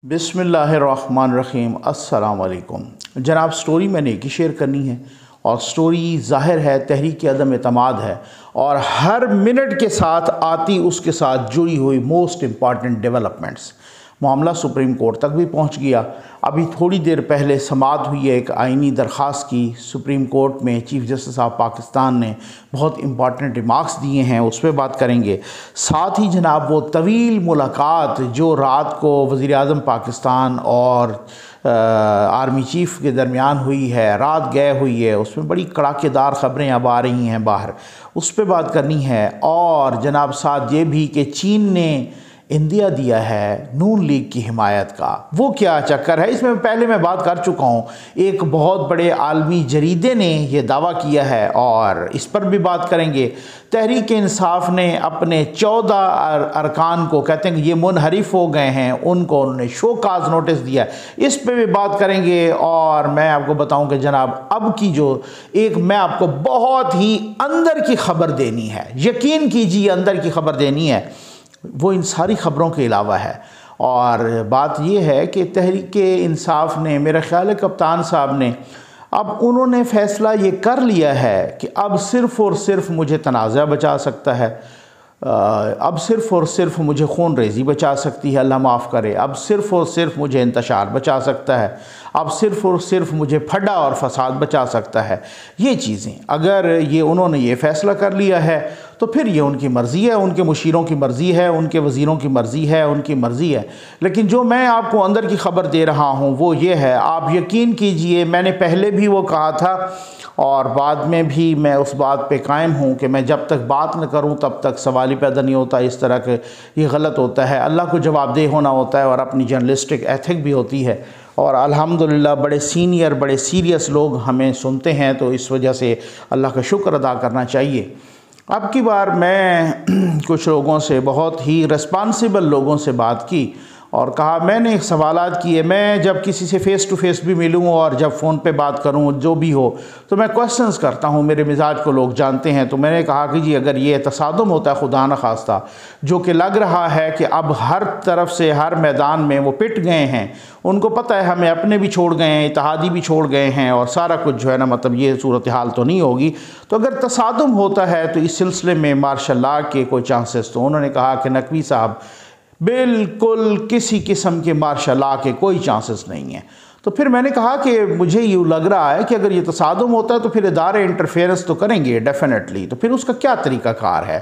बिस्मिल्लाहिर्रहमानिर्रहीम अस्सलाम वालेकुम। जनाब, स्टोरी मैंने एक ही शेयर करनी है और स्टोरी ज़ाहिर है तहरीक अदम एतमाद है और हर मिनट के साथ आती उसके साथ जुड़ी हुई मोस्ट इम्पॉर्टेंट डेवलपमेंट्स। मामला सुप्रीम कोर्ट तक भी पहुंच गया। अभी थोड़ी देर पहले समाअत हुई है एक आइनी दरख्वास्त की सुप्रीम कोर्ट में। चीफ़ जस्टिस ऑफ पाकिस्तान ने बहुत इम्पॉर्टेंट रिमार्क्स दिए हैं, उस पर बात करेंगे। साथ ही जनाब वो तवील मुलाकात जो रात को वज़ीर आज़म पाकिस्तान और आर्मी चीफ़ के दरमियान हुई है, रात गए हुई है, उसमें बड़ी कड़ाकेदार ख़बरें अब आ रही हैं बाहर, उस पर बात करनी है। और जनाब साथ ये भी कि चीन ने इंदिया दिया है नून लीग की हिमायत का, वो क्या चक्कर है, इसमें पहले मैं बात कर चुका हूँ। एक बहुत बड़े आलमी जरीदे ने ये दावा किया है और इस पर भी बात करेंगे। तहरीक इंसाफ ने अपने 14 अरकान को कहते हैं कि ये मुनहरिफ हो गए हैं, उनको उन्होंने शोकाज नोटिस दिया, इस पर भी बात करेंगे। और मैं आपको बताऊं कि जनाब अब की जो एक मैं आपको बहुत ही अंदर की खबर देनी है, यकीन कीजिए अंदर की खबर देनी है, वो इन सारी ख़बरों के अलावा है। और बात यह है कि तहरीक इंसाफ ने, मेरा ख्याल है कप्तान साहब ने, अब उन्होंने फ़ैसला ये कर लिया है कि अब सिर्फ़ और सिर्फ मुझे तनाज़ा बचा सकता है, अब सिर्फ़ और सिर्फ मुझे खून रेज़ी बचा सकती है, अल्लाह माफ़ करे, अब सिर्फ़ और सिर्फ मुझे इंतशार बचा सकता है, अब सिर्फ़ और सिर्फ मुझे फड्डा और फसाद बचा सकता है। ये चीज़ें अगर ये उन्होंने ये फ़ैसला कर लिया है तो फिर ये उनकी मर्ज़ी है, उनके मुशीरों की मर्ज़ी है, उनके वज़ीरों की मर्ज़ी है, उनकी मर्ज़ी है। लेकिन जो मैं आपको अंदर की ख़बर दे रहा हूँ वो ये है, आप यकीन कीजिए मैंने पहले भी वो कहा था और बाद में भी मैं उस बात पे कायम हूँ कि मैं जब तक बात न करूँ तब तक सवाल ही पैदा नहीं होता। इस तरह के ये गलत होता है, अल्लाह को जवाबदेह होना होता है और अपनी जर्नलिस्टिक एथिक भी होती है। और अल्हम्दुलिल्लाह बड़े सीनियर बड़े सीरियस लोग हमें सुनते हैं, तो इस वजह से अल्लाह का शुक्र अदा करना चाहिए। अब की बार मैं कुछ लोगों से, बहुत ही रिस्पॉन्सिबल लोगों से बात की और कहा, मैंने सवालात किए, मैं जब किसी से फ़ेस टू फेस भी मिलूं और जब फ़ोन पे बात करूं जो भी हो तो मैं क्वेश्चंस करता हूं, मेरे मिजाज को लोग जानते हैं। तो मैंने कहा कि जी अगर ये तसादुम होता है खुदा न खास्ता, जो कि लग रहा है कि अब हर तरफ से हर मैदान में वो पिट गए हैं, उनको पता है हमें अपने भी छोड़ गए हैं, इत्तेहादी भी छोड़ गए हैं और सारा कुछ जो है ना, मतलब ये सूरत हाल तो नहीं होगी। तो अगर तसादुम होता है तो इस सिलसिले में मार्शल लॉ के कोई चांसेस, तो उन्होंने कहा कि नकवी साहब बिल्कुल किसी किस्म के मार्शल लॉ के कोई चांसेस नहीं हैं। तो फिर मैंने कहा कि मुझे यूँ लग रहा है कि अगर ये तसादुम होता है तो फिर इदारे इंटरफेरेंस तो करेंगे डेफिनेटली, तो फिर उसका क्या तरीक़ाकार है।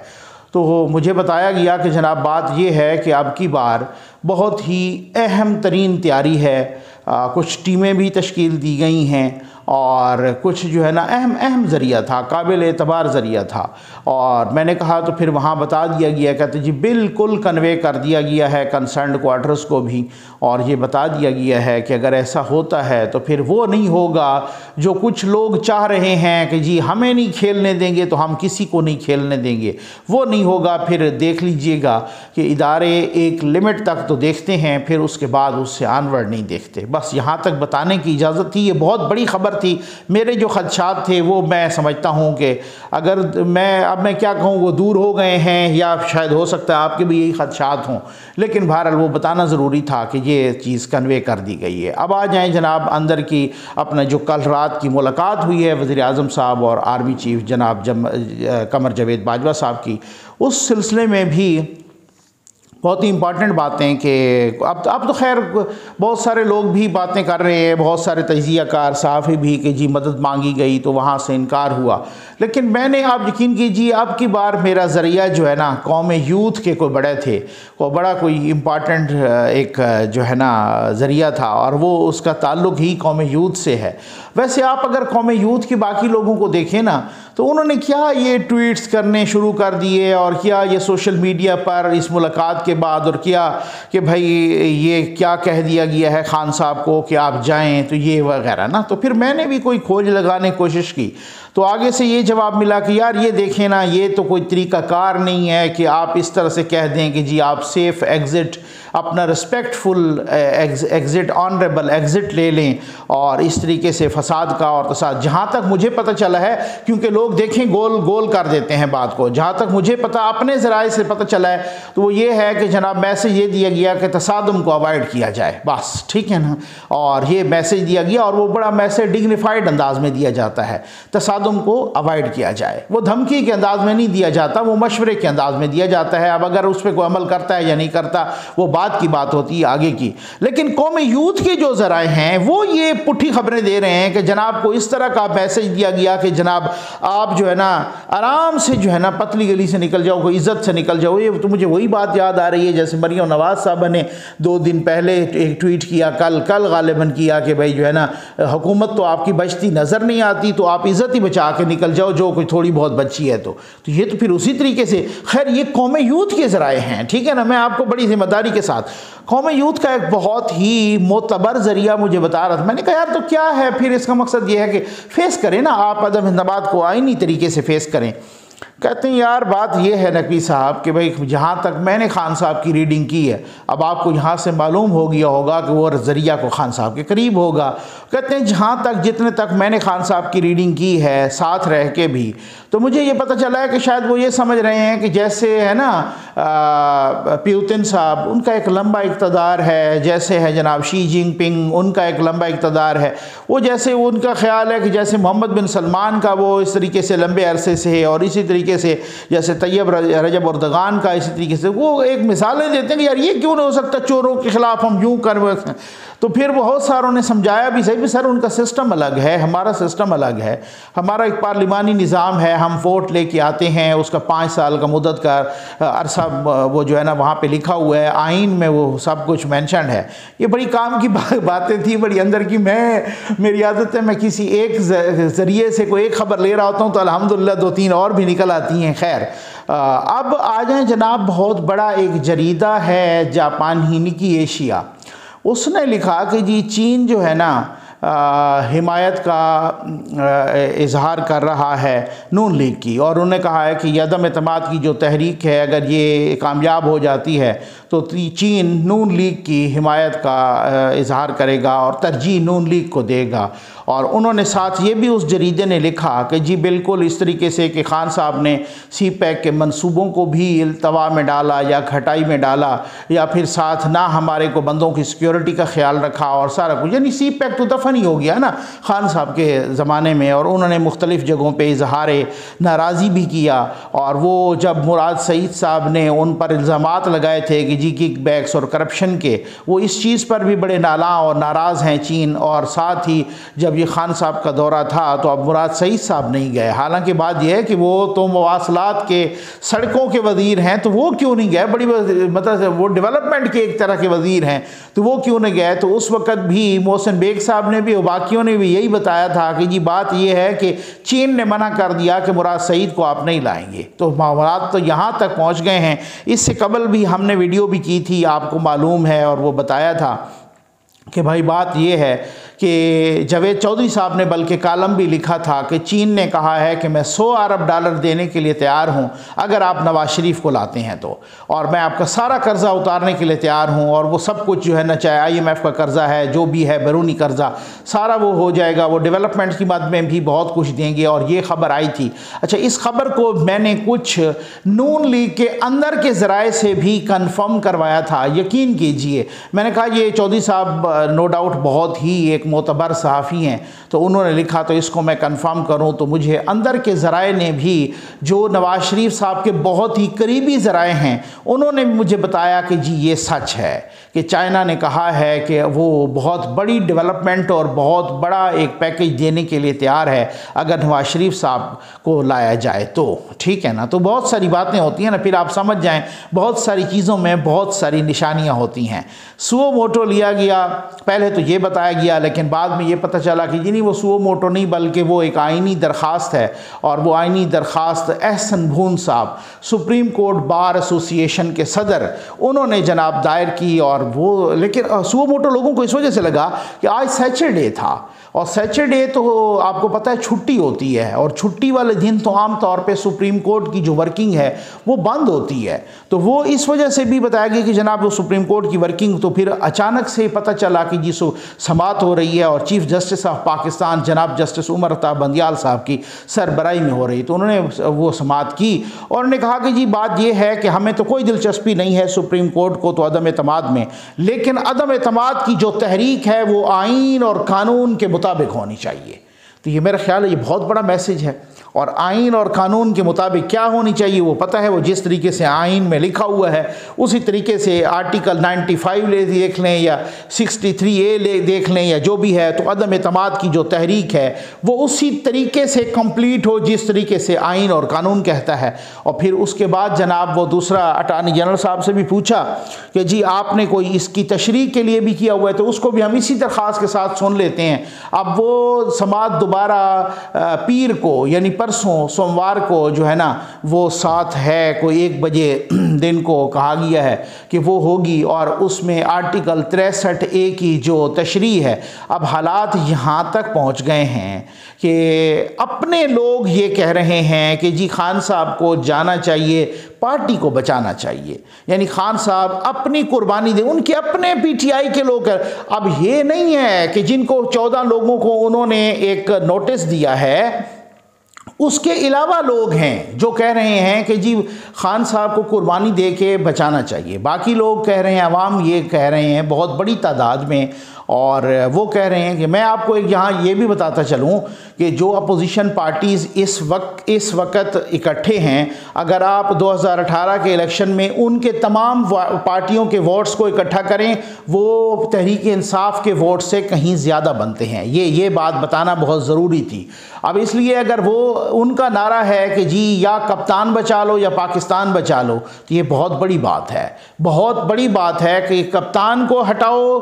तो मुझे बताया गया कि जनाब बात यह है कि अब की बार बहुत ही अहम तरीन तैयारी है, कुछ टीमें भी तश्कील दी गई हैं और कुछ जो है ना अहम ज़रिया था, काबिल एतबार ज़रिया था। और मैंने कहा तो फिर वहाँ बता दिया गया, कहते जी बिल्कुल कन्वे कर दिया गया है कंसर्न्ड क्वार्टर्स को भी, और ये बता दिया गया है कि अगर ऐसा होता है तो फिर वो नहीं होगा जो कुछ लोग चाह रहे हैं कि जी हमें नहीं खेलने देंगे तो हम किसी को नहीं खेलने देंगे, वो नहीं होगा। फिर देख लीजिएगा कि इदारे एक लिमिट तक तो देखते हैं, फिर उसके बाद उससे आनवर्ड नहीं देखते। बस यहाँ तक बताने की इजाज़त थी, ये बहुत बड़ी ख़बर थी। मेरे जो खदशात थे वो मैं समझता हूँ कि अगर मैं क्या कहूँ वो दूर हो गए हैं, या शायद हो सकता है आपके भी यही खदशात हों, लेकिन बहरहाल वो बताना ज़रूरी था कि ये चीज़ कन्वे कर दी गई है। अब आ जाएँ जनाब अंदर की, अपना जो कल रात की मुलाकात हुई है वज़ीर आज़म साहब और आर्मी चीफ़ जनाब कमर जावेद बाजवा साहब की, उस सिलसिले में भी बहुत ही इम्पॉर्टेंट बातें कि अब तो खैर बहुत सारे लोग भी बातें कर रहे हैं, बहुत सारे तजियाकार सहाफ़ी भी कि जी मदद मांगी गई तो वहाँ से इनकार हुआ। लेकिन मैंने, आप यकीन कीजिए अब की बार मेरा ज़रिया जो है ना कौम यूथ के कोई बड़े थे, कोई इम्पॉर्टेंट एक जो है ना ज़रिया था और वो उसका ताल्लुक़ ही कौम यूथ से है। वैसे आप अगर कौम यूथ के बाकी लोगों को देखें ना तो उन्होंने क्या ये ट्वीट्स करने शुरू कर दिए और क्या ये सोशल मीडिया पर इस मुलाकात के बाद, और क्या कि भाई ये क्या कह दिया गया है खान साहब को कि आप जाएं तो ये वगैरह ना। तो फिर मैंने भी कोई खोज लगाने की कोशिश की तो आगे से ये जवाब मिला कि यार ये देखें ना, ये तो कोई तरीक़ाकार नहीं है कि आप इस तरह से कह दें कि जी आप सेफ़ एग्ज़िट, अपना रिस्पेक्टफुल एग्ज़िट, ऑनरेबल एग्ज़िट ले लें और इस तरीके से फसाद का और तसाद। जहाँ तक मुझे पता चला है, क्योंकि लोग देखें गोल गोल कर देते हैं बात को, जहाँ तक मुझे पता अपने ज़राए से पता चला है तो वो ये है कि जनाब मैसेज ये दिया गया कि तसादुम को अवॉइड किया जाए, बस, ठीक है ना। और ये मैसेज दिया गया और वो बड़ा मैसेज डिग्निफाइड अंदाज में दिया जाता है, तसादुम को अवॉइड किया जाए। वो धमकी के अंदाज में नहीं दिया जाता, वो मशवरे के अंदाज में दिया जाता है। अब अगर उस पर कोई अमल करता है या नहीं करता वो बात की बात होती है आगे की। लेकिन कौमी यूथ के जो ज़राए हैं वो ये पुट्ठी खबरें दे रहे हैं कि जनाब को इस तरह का मैसेज दिया गया कि जनाब आप जो है ना आराम से जो है ना पतली गली से निकल जाओ, कोई इज़्ज़त से निकल जाओ। ये तो मुझे वही बात याद आ रही है जैसे मरियम नवाज़ साहब ने 2 दिन पहले एक ट्वीट किया, कल गालिबन किया कि भाई जो है ना हुकूमत तो आपकी बचती नज़र नहीं आती, तो आप इज़्ज़त ही बचा के निकल जाओ जो कोई थोड़ी बहुत बची है। तो ये तो फिर उसी तरीके से, खैर ये कौमी यूथ के ज़राए हैं, ठीक है ना। मैं आपको बड़ी ज़िम्मेदारी के साथ कौमी यूथ का एक बहुत ही मोतबर ज़रिया मुझे बता रहा था। मैंने कहा यार तो क्या है फिर, इसका मकसद ये है कि फ़ेस करें ना आप अदम हिंदाबाद को आईनी तरीके से फ़ेस करें। कहते हैं यार बात ये है नकवी साहब कि भाई जहाँ तक मैंने खान साहब की रीडिंग की है, अब आपको यहाँ से मालूम हो गया होगा कि वो ज़रिया को खान साहब के करीब होगा। कहते हैं जहाँ तक जितने तक मैंने खान साहब की रीडिंग की है साथ रह के भी, तो मुझे ये पता चला है कि शायद वो ये समझ रहे हैं कि जैसे है ना पुतिन साहब, उनका एक लंबा इक़्तिदार है, जैसे है जनाब शी जिनपिंग, उनका एक लंबा इक़्तिदार है, वो जैसे उनका ख्याल है कि जैसे मोहम्मद बिन सलमान का वो इस तरीके से लंबे अरसे से है, और इसी तरीके से जैसे तैयब रजब अर्दगान का इसी तरीके से वो एक मिसालें देते हैं कि यार ये क्यों नहीं हो सकता, चोरों के ख़िलाफ़ हम यूँ कर। तो फिर बहुत सारों ने समझाया भी सही भी सर उनका सिस्टम अलग है, हमारा सिस्टम अलग है। हमारा एक पार्लिमानी निज़ाम है, हम वोट लेके आते हैं, उसका 5 साल का मुद्दत का अरसा वो जो है ना वहाँ पे लिखा हुआ है, आइन में वो सब कुछ मेंशन है। ये बड़ी काम की बातें थी, बड़ी अंदर की। मेरी आदत है मैं किसी एक ज़रिए से कोई एक ख़बर ले रहा होता हूँ तो अल्हम्दुलिल्लाह 2-3 और भी निकल आती हैं। खैर अब आ जाए जनाब, बहुत बड़ा एक जरीदा है जापान ही निकी एशिया, उसने लिखा कि जी चीन जो है ना हिमायत का इजहार कर रहा है नून लीग की, और उन्होंने कहा है कि अदम एतमाद की जो तहरीक है अगर ये कामयाब हो जाती है तो चीन नून लीग की हिमायत का इजहार करेगा और तरजीह नून लीग को देगा। और उन्होंने साथ ये भी उस जरीदे ने लिखा कि जी बिल्कुल इस तरीके से कि खान साहब ने सी पैक के मंसूबों को भी इल्तवा में डाला या घटाई में डाला, या फिर साथ ना हमारे को बंदों की सिक्योरिटी का ख्याल रखा और सारा कुछ, यानी सी पैक तो दफन ही हो गया ना खान साहब के ज़माने में। और उन्होंने मुख्तलिफ़ जगहों पर इजहार नाराज़ी भी किया, और वो जब मुराद सईद साहब ने उन पर इल्ज़ामात लगाए थे कि जी किक बैक्स और करप्शन के, वो इस चीज़ पर भी बड़े नाला और नाराज़ हैं चीन। और साथ ही जब ये खान साहब का दौरा था तो अब मुराद सईद साहब नहीं गए, हालांकि बात यह है कि वो तो मवासलात के सड़कों के वज़ीर हैं, तो वो क्यों नहीं गए, बड़ी मतलब वो डेवलपमेंट के एक तरह के वज़ीर हैं, तो वो क्यों नहीं गए। तो उस वक़्त भी मोहसिन बेग साहब ने भी और बाकियों ने भी यही बताया था कि जी बात यह है कि चीन ने मना कर दिया कि मुराद सईद को आप नहीं लाएंगे। तो मामलात तो यहाँ तक पहुँच गए हैं। इससे कबल भी हमने वीडियो भी की थी, आपको मालूम है, और वो बताया था कि भाई बात यह है कि जावेद चौधरी साहब ने बल्कि कालम भी लिखा था कि चीन ने कहा है कि मैं 100 अरब डॉलर देने के लिए तैयार हूं अगर आप नवाज शरीफ को लाते हैं तो, और मैं आपका सारा कर्ज़ा उतारने के लिए तैयार हूं, और वो सब कुछ जो है ना, चाहे IMF का कर्ज़ा है, जो भी है बैरूनी कर्ज़ा, सारा वो हो जाएगा, वो डेवलपमेंट की मद में भी बहुत कुछ देंगे। और ये ख़बर आई थी। अच्छा, इस खबर को मैंने कुछ नून लीग के अंदर के ज़राए से भी कन्फर्म करवाया था, यकीन कीजिए। मैंने कहा ये चौधरी साहब नो डाउट बहुत ही एक मोतबर सहाफ़ी हैं, तो उन्होंने लिखा तो इसको मैं कंफर्म करूं, तो मुझे अंदर के ज़राए ने भी, जो नवाज़ शरीफ साहब के बहुत ही करीबी ज़राए हैं, उन्होंने मुझे बताया कि जी ये सच है कि चाइना ने कहा है कि वो बहुत बड़ी डेवलपमेंट और बहुत बड़ा एक पैकेज देने के लिए तैयार है अगर नवाज़ शरीफ साहब को लाया जाए तो, ठीक है ना। तो बहुत सारी बातें होती हैं ना, फिर आप समझ जाएं बहुत सारी चीज़ों में बहुत सारी निशानियाँ होती हैं। सुओ मोटो लिया गया, पहले तो ये बताया गया, लेकिन बाद में ये पता चला कि जी नहीं, वो सुओ मोटो नहीं बल्कि वो एक आइनी दरख्वास्त है। और वो आइनी दरख्वास्त एहसन भून साहब, सुप्रीम कोर्ट बार एसोसिएशन के सदर, उन्होंने जनाब दायर की। और वो लेकिन सुओ मोटो लोगों को इस वजह से लगा कि आज सैटरडे था, और सैटरडे तो आपको पता है छुट्टी होती है, और छुट्टी वाले दिन तो आम तौर पे सुप्रीम कोर्ट की जो वर्किंग है वो बंद होती है। तो वो इस वजह से भी बताया गया कि जनाब वो सुप्रीम कोर्ट की वर्किंग, तो फिर अचानक से पता चला कि जी समाअत हो रही है और चीफ जस्टिस ऑफ पाकिस्तान जनाब जस्टिस उमर अताब बंदियाल साहब की सरबराही में हो रही। तो उन्होंने वो समाअत की और उन्होंने कहा कि जी बात ये है कि हमें तो कोई दिलचस्पी नहीं है सुप्रीम कोर्ट को तो अदम एतमाद में, लेकिन अदम एतमाद की जो तहरीक है वो आइन और कानून के मुताबिक होनी चाहिए। तो ये मेरा ख्याल है ये बहुत बड़ा मैसेज है। और आइन और कानून के मुताबिक क्या होनी चाहिए वो पता है, वो जिस तरीके से आइन में लिखा हुआ है उसी तरीके से आर्टिकल 95 देख लें या 63A देख लें या जो भी है, तो अदम एतमाद की जो तहरीक है वो उसी तरीके से कंप्लीट हो जिस तरीके से आइन और कानून कहता है। और फिर उसके बाद जनाब वो दूसरा अटार्नी जनरल साहब से भी पूछा कि जी आपने कोई इसकी तशरीह के लिए भी किया हुआ है, तो उसको भी हम इसी दरख्वास्त के साथ सुन लेते हैं। अब वो समाअत दोबारा पीर को यानी परसों सोमवार को जो है ना वो 7 है कोई 1 बजे दिन को कहा गया है कि वो होगी। और उसमें आर्टिकल 63A की जो तशरीह है, अब हालात यहाँ तक पहुँच गए हैं कि अपने लोग ये कह रहे हैं कि जी खान साहब को जाना चाहिए, पार्टी को बचाना चाहिए, यानी खान साहब अपनी कुर्बानी दे, उनके अपने PTI के लोग। अब ये नहीं है कि जिनको 14 लोगों को उन्होंने एक नोटिस दिया है, उसके अलावा लोग हैं जो कह रहे हैं कि जी खान साहब को कुर्बानी दे के बचाना चाहिए। बाकी लोग कह रहे हैं, अवाम ये कह रहे हैं बहुत बड़ी तादाद में, और वो कह रहे हैं कि मैं आपको एक यहाँ ये भी बताता चलूँ कि जो अपोजिशन पार्टीज़ इस वक्त इकट्ठे हैं, अगर आप 2018 के इलेक्शन में उनके तमाम पार्टियों के वोट्स को इकट्ठा करें, वो तहरीक इंसाफ के वोट से कहीं ज़्यादा बनते हैं। ये बात बताना बहुत ज़रूरी थी। अब इसलिए अगर वो उनका नारा है कि जी या कप्तान बचा लो या पाकिस्तान बचा लो, तो ये बहुत बड़ी बात है, बहुत बड़ी बात है कि कप्तान को हटाओ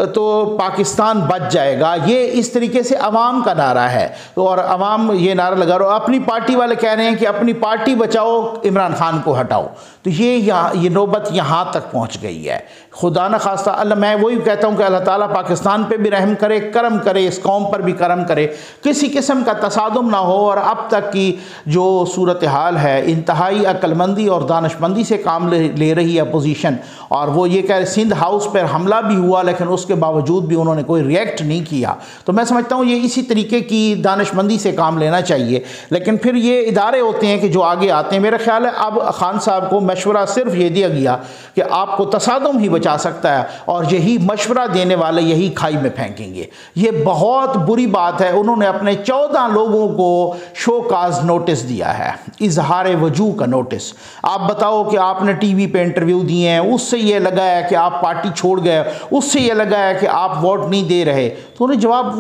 तो पाकिस्तान बच जाएगा। ये इस तरीके से अवाम का नारा है। तो और अवाम ये नारा लगा रहा, अपनी पार्टी वाले कह रहे हैं कि अपनी पार्टी बचाओ, इमरान खान को हटाओ। तो ये नौबत यहाँ तक पहुँच गई है। खुदा न खास्ता अल्लाह, मैं वही कहता हूँ कि अल्लाह ताला पाकिस्तान पे भी रहम करे, करम करे, इस कौम पर भी करम करे, किसी किस्म का तसादुम ना हो। और अब तक की जो सूरत हाल है इंतहाई अक्लमंदी और दानशमंदी से काम ले रही है अपोजिशन। और वो ये कह रहे सिंध हाउस पर हमला भी हुआ लेकिन उसके बावजूद भी उन्होंने कोई रिएक्ट नहीं किया। तो मैं समझता हूँ ये इसी तरीके की दानशमंदी से काम लेना चाहिए। लेकिन फिर ये इदारे होते हैं कि जो आगे आते हैं। मेरा ख्याल है अब खान साहब को मशवरा सिर्फ ये दिया गया कि आपको तसादुम ही बचा सकता है, और यही मशवरा देने वाले यही खाई में फेंकेंगे। ये बहुत बुरी बात है। उन्होंने अपने 14 लोगों को शोकाज नोटिस दिया है, इजहार वजू का नोटिस। आप बताओ कि आपने टीवी पे इंटरव्यू दिए हैं, उससे ये लगा है कि आप पार्टी छोड़ गए, उससे ये लगा है कि आप वोट नहीं दे रहे। तो उन्हें जवाब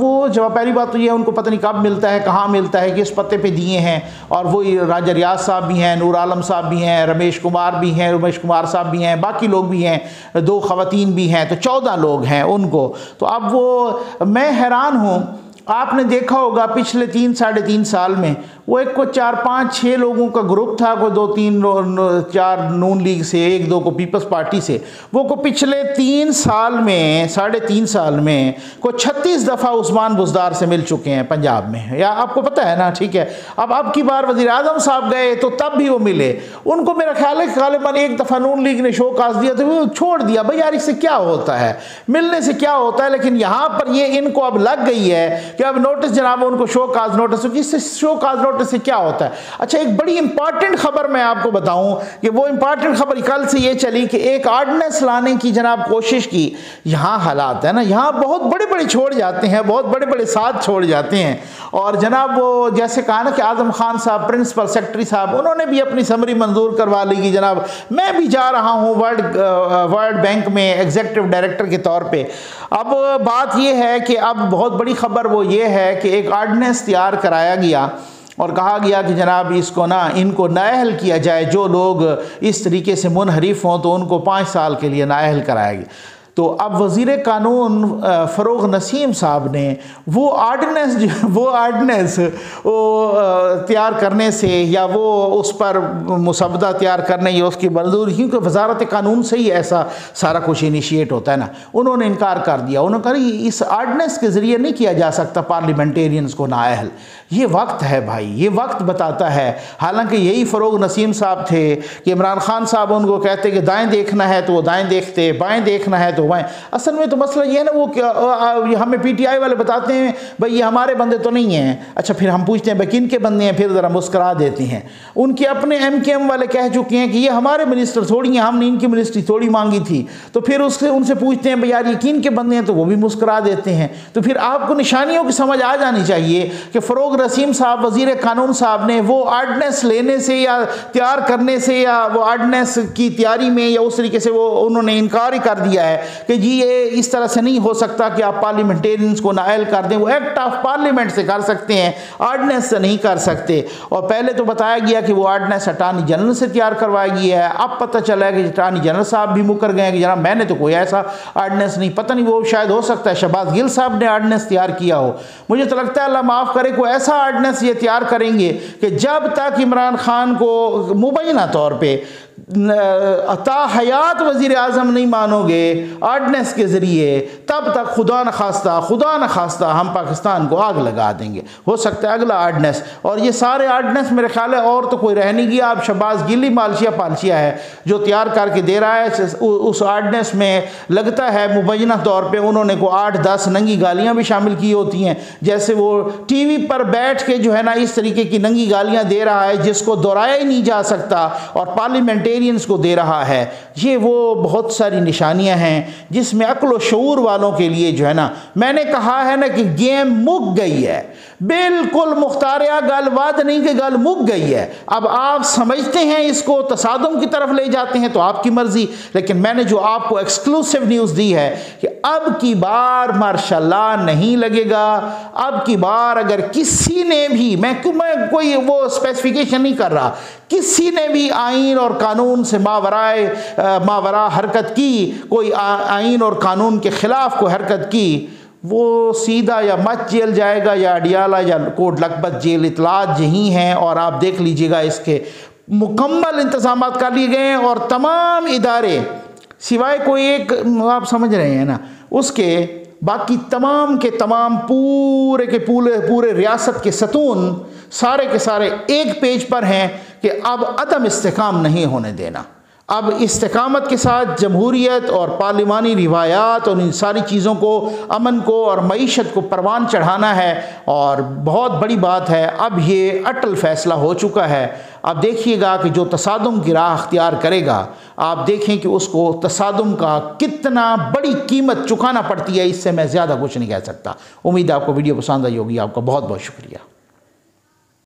पहली बात तो ये है उनको पता नहीं कब मिलता है, कहाँ मिलता है, किस पते पे दिए हैं। और वो राजा रियाज साहब भी हैं, नूर आलम साहब भी हैं, रमेश कुमार साहब भी हैं, बाकी लोग भी हैं, 2 खवातीन भी हैं, तो 14 लोग हैं उनको। तो अब वो मैं हैरान हूँ, आपने देखा होगा पिछले 3 साढ़े 3 साल में वो एक को 4 5 6 लोगों का ग्रुप था, कोई 2 3 4 नून लीग से, 1 2 को पीपल्स पार्टी से, वो को पिछले 3 साल में साढ़े 3 साल में को 36 दफ़ा उस्मान बुज़दार से मिल चुके हैं पंजाब में, या आपको पता है ना। ठीक है, अब की बार वज़ीर आज़म साहब गए तो तब भी वो मिले। उनको मेरा ख्याल है गालिबन 1 दफ़ा नून लीग ने शोकाज दिया तो वो छोड़ दिया, भाई यार इससे क्या होता है, मिलने से क्या होता है। लेकिन यहाँ पर ये इनको अब लग गई है कि अब नोटिस जनाब उनको शोकाज नोटिस, इससे शोकाज नोटिस से क्या होता है। अच्छा, एक बड़ी इंपॉर्टेंट खबर मैं आपको बताऊं कि वो इंपॉर्टेंट खबर कल से ये चली कि एक ऑर्डिनेंस लाने की जनाब कोशिश की। यहाँ हालात है ना, यहाँ बहुत बड़े बड़े छोड़ जाते हैं, बहुत बड़े बड़े साथ छोड़ जाते हैं। और जनाब वो जैसे कहा ना कि आजम खान साहब प्रिंसिपल सेक्रेटरी साहब, उन्होंने भी अपनी समरी मंजूर करवा ली कि जनाब मैं भी जा रहा हूँ वर्ल्ड बैंक में एग्जीक्यूटिव डायरेक्टर के तौर पे। अब बात यह है कि अब बहुत बड़ी खबर वो ये है कि एक ऑर्डिनेंस तैयार कराया गया और कहा गया कि जनाब इनको नाअहल किया जाए, जो लोग इस तरीके से मुनहरिफ हों तो उनको 5 साल के लिए नाअहल कराया गया। तो अब वज़ीर कानून फ़रोग़ नसीम साहब ने वो आर्डनेंस तैयार करने से या वो उस पर मुसवदा तैयार करने या उसकी मंजूरी, क्योंकि वजारत कानून से ही ऐसा सारा कुछ इनिशिएट होता है ना, उन्होंने इनकार कर दिया। उन्होंने कहा इस आर्डनेंस के ज़रिए नहीं किया जा सकता पार्लियामेंटेरियंस को नाअहल। ये वक्त है भाई, ये वक्त बताता है। हालांकि यही फ़रोग़ नसीम साहब थे कि इमरान खान साहब उनको कहते कि दाएं देखना है तो वो दाएं देखते, बाएं देखना है तो बाएं। असल में तो मसला ये है ना, वो क्या हमें PTI वाले बताते हैं भाई ये हमारे बंदे तो नहीं हैं। अच्छा, फिर हम पूछते हैं भाई किन के बंदे हैं, फिर ज़रा मुस्करा देती हैं। उनके अपने MKM वाले कह चुके हैं कि ये हमारे मिनिस्टर थोड़ी हैं, हमने इनकी मिनिस्ट्री थोड़ी मांगी थी। तो फिर उनसे पूछते हैं भाई यार ये किन के बंदे हैं, तो वो भी मुस्करा देते हैं। तो फिर आपको निशानियों की समझ आ जानी चाहिए कि फ़रोग़ नसीम साहब वज़ीर कानून साहब ने वो आर्डनेंस लेने से या तैयार करने से या वो आर्डनेंस की तैयारी में या उस तरीके से वो उन्होंने इनकार ही कर दिया है कि जी ये इस तरह से नहीं हो सकता कि आप पार्लियामेंटेरियंस को नाअहल कर दें। वो एक्ट ऑफ पार्लियामेंट से कर सकते हैं, आर्डनेंस से नहीं कर सकते। और पहले तो बताया गया कि वो आर्डनेंस अटार्नी जनरल से तैयार करवाई गई है। अब पता चला है कि अटार्नी जनरल साहब भी मुकर गए कि जनाब मैंने तो कोई ऐसा आर्डनेंस नहीं, पता नहीं वो शायद हो सकता है शहबाज गिल साहब ने आर्डनेंस तैयार किया हो। मुझे तो लगता है अल्लाह माफ़ करे कोई ऐसा आर्डनेंस ये तैयार करेंगे कि जब तक इमरान खान को मुबैना तौर पे अता हयात वज़ीर आज़म नहीं मानोगे आर्डनेंस के ज़रिए, तब तक खुदा न खास्ता हम पाकिस्तान को आग लगा देंगे। हो सकता है अगला आर्डनेंस, और ये सारे आर्डनेंस मेरे ख्याल है और तो कोई रह नहीं गया। अब शहबाज गिल मालशिया पालशिया है जो तैयार करके दे रहा है। उस आर्डनेंस में लगता है मुबैना तौर पर उन्होंने को 8-10 नंगी गालियाँ भी शामिल की होती हैं, जैसे वो TV पर बैठ के जो है ना इस तरीके की नंगी गालियाँ दे रहा है जिसको दोहराया ही नहीं जा सकता, और पार्लियामेंटेरियंस को दे रहा है। ये वो बहुत सारी निशानियां हैं जिसमें अक्ल व शऊर वालों के लिए जो है ना, मैंने कहा है ना कि गेम मुक गई है, बिल्कुल मुख्तारिया गल वाद नहीं कि गल मुक गई है। अब आप समझते हैं इसको तसादुम की तरफ ले जाते हैं तो आपकी मर्जी, लेकिन मैंने जो आपको एक्सक्लूसिव न्यूज़ दी है कि अब की बार मार्शल्लाह नहीं लगेगा। अब की बार अगर किसी ने भी, मैं कोई वो स्पेसिफिकेशन नहीं कर रहा, किसी ने भी आइन और कानून से मावरा हरकत की, कोई आइन और कानून के ख़िलाफ़ कोई हरकत की, वो सीधा या मत जेल जाएगा या अडियाला या कोट लखपत जेल। इतलात यही हैं और आप देख लीजिएगा, इसके मुकम्मल इंतज़ाम कर लिए गए हैं। और तमाम इदारे सिवाय कोई एक, आप समझ रहे हैं ना, उसके बाकी तमाम के तमाम पूरे के पूरे रियासत के सतून सारे के सारे एक पेज पर हैं कि अब अदम इस्तेकाम नहीं होने देना। अब इस्तेकामत के साथ जमहूरियत और पार्लिमानी रिवायात और इन सारी चीज़ों को, अमन को और मईशत को परवान चढ़ाना है। और बहुत बड़ी बात है, अब ये अटल फ़ैसला हो चुका है। अब देखिएगा कि जो तसादुम की राह अख्तियार करेगा, आप देखें कि उसको तसादुम का कितना बड़ी कीमत चुकाना पड़ती है। इससे मैं ज़्यादा कुछ नहीं कह सकता। उम्मीद है आपको वीडियो पसंद आई होगी। आपका बहुत बहुत शुक्रिया।